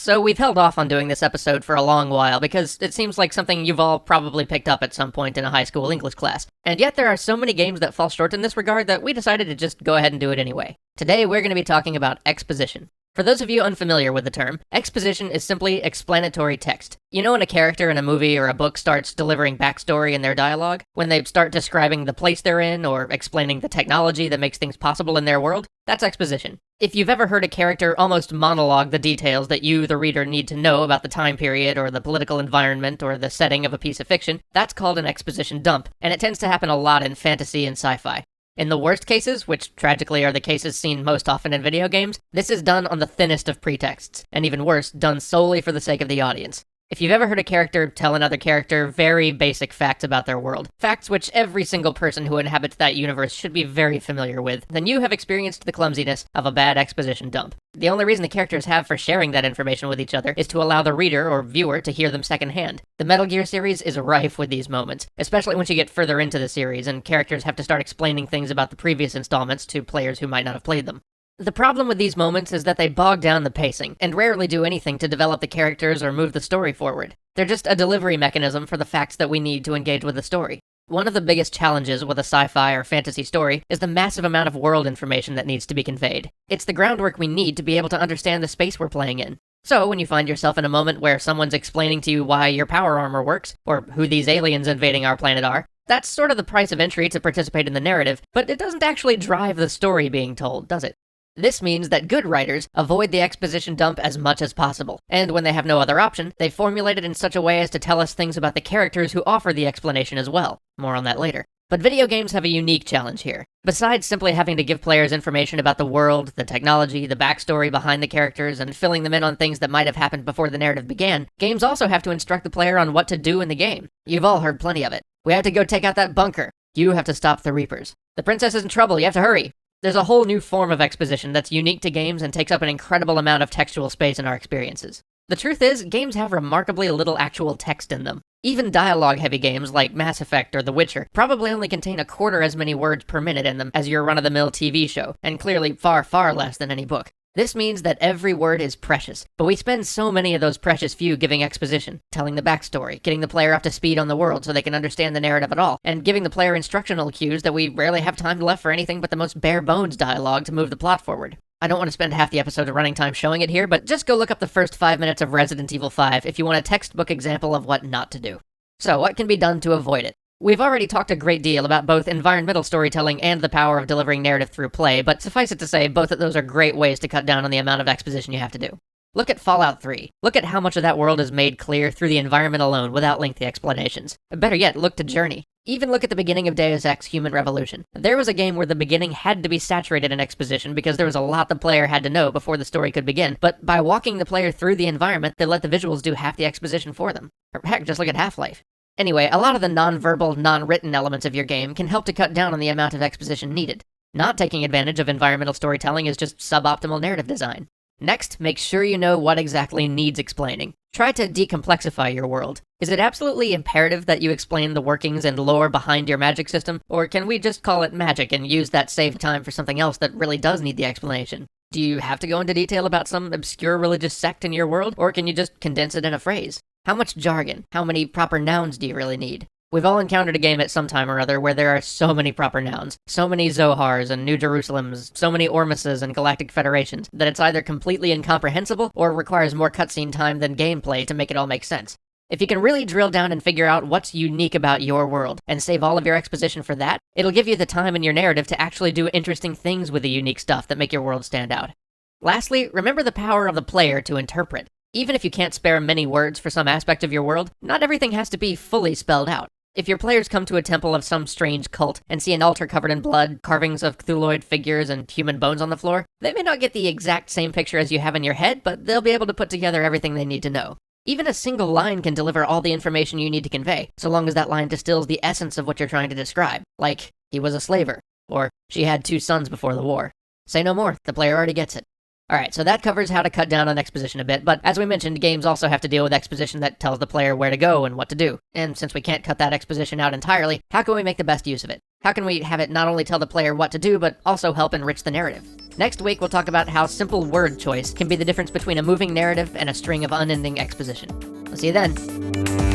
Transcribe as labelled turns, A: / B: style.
A: So we've held off on doing this episode for a long while because it seems like something you've all probably picked up at some point in a high school English class. And yet there are so many games that fall short in this regard that we decided to just go ahead and do it anyway. Today we're going to be talking about exposition. For those of you unfamiliar with the term, exposition is simply explanatory text. You know when a character in a movie or a book starts delivering backstory in their dialogue? When they start describing the place they're in or explaining the technology that makes things possible in their world? That's exposition. If you've ever heard a character almost monologue the details that you, the reader, need to know about the time period or the political environment or the setting of a piece of fiction, that's called an exposition dump, and it tends to happen a lot in fantasy and sci-fi. In the worst cases, which tragically are the cases seen most often in video games, this is done on the thinnest of pretexts, and even worse, done solely for the sake of the audience. If you've ever heard a character tell another character very basic facts about their world, facts which every single person who inhabits that universe should be very familiar with, then you have experienced the clumsiness of a bad exposition dump. The only reason the characters have for sharing that information with each other is to allow the reader or viewer to hear them secondhand. The Metal Gear series is rife with these moments, especially once you get further into the series and characters have to start explaining things about the previous installments to players who might not have played them. The problem with these moments is that they bog down the pacing, and rarely do anything to develop the characters or move the story forward. They're just a delivery mechanism for the facts that we need to engage with the story. One of the biggest challenges with a sci-fi or fantasy story is the massive amount of world information that needs to be conveyed. It's the groundwork we need to be able to understand the space we're playing in. So, when you find yourself in a moment where someone's explaining to you why your power armor works, or who these aliens invading our planet are, that's sort of the price of entry to participate in the narrative, but it doesn't actually drive the story being told, does it? This means that good writers avoid the exposition dump as much as possible, and when they have no other option, they formulate it in such a way as to tell us things about the characters who offer the explanation as well. More on that later. But video games have a unique challenge here. Besides simply having to give players information about the world, the technology, the backstory behind the characters, and filling them in on things that might have happened before the narrative began, games also have to instruct the player on what to do in the game. You've all heard plenty of it. We have to go take out that bunker. You have to stop the Reapers. The princess is in trouble, you have to hurry. There's a whole new form of exposition that's unique to games and takes up an incredible amount of textual space in our experiences. The truth is, games have remarkably little actual text in them. Even dialogue-heavy games like Mass Effect or The Witcher probably only contain a quarter as many words per minute in them as your run-of-the-mill TV show, and clearly far, far less than any book. This means that every word is precious, but we spend so many of those precious few giving exposition, telling the backstory, getting the player up to speed on the world so they can understand the narrative at all, and giving the player instructional cues that we rarely have time left for anything but the most bare-bones dialogue to move the plot forward. I don't want to spend half the episode of running time showing it here, but just go look up the first 5 minutes of Resident Evil 5 if you want a textbook example of what not to do. So, what can be done to avoid it? We've already talked a great deal about both environmental storytelling and the power of delivering narrative through play, but suffice it to say, both of those are great ways to cut down on the amount of exposition you have to do. Look at Fallout 3. Look at how much of that world is made clear through the environment alone without lengthy explanations. Better yet, look to Journey. Even look at the beginning of Deus Ex: Human Revolution. There was a game where the beginning had to be saturated in exposition because there was a lot the player had to know before the story could begin, but by walking the player through the environment, they let the visuals do half the exposition for them. Or heck, just look at Half-Life. Anyway, a lot of the non-verbal, non-written elements of your game can help to cut down on the amount of exposition needed. Not taking advantage of environmental storytelling is just suboptimal narrative design. Next, make sure you know what exactly needs explaining. Try to decomplexify your world. Is it absolutely imperative that you explain the workings and lore behind your magic system, or can we just call it magic and use that saved time for something else that really does need the explanation? Do you have to go into detail about some obscure religious sect in your world, or can you just condense it in a phrase? How much jargon? How many proper nouns do you really need? We've all encountered a game at some time or other where there are so many proper nouns, so many Zohars and New Jerusalems, so many Ormuses and Galactic Federations, that it's either completely incomprehensible or requires more cutscene time than gameplay to make it all make sense. If you can really drill down and figure out what's unique about your world, and save all of your exposition for that, it'll give you the time in your narrative to actually do interesting things with the unique stuff that make your world stand out. Lastly, remember the power of the player to interpret. Even if you can't spare many words for some aspect of your world, not everything has to be fully spelled out. If your players come to a temple of some strange cult and see an altar covered in blood, carvings of Cthulhuid figures, and human bones on the floor, they may not get the exact same picture as you have in your head, but they'll be able to put together everything they need to know. Even a single line can deliver all the information you need to convey, so long as that line distills the essence of what you're trying to describe. Like, he was a slaver, or she had 2 sons before the war. Say no more, the player already gets it. Alright, so that covers how to cut down on exposition a bit, but as we mentioned, games also have to deal with exposition that tells the player where to go and what to do. And since we can't cut that exposition out entirely, how can we make the best use of it? How can we have it not only tell the player what to do, but also help enrich the narrative? Next week, we'll talk about how simple word choice can be the difference between a moving narrative and a string of unending exposition. I'll see you then.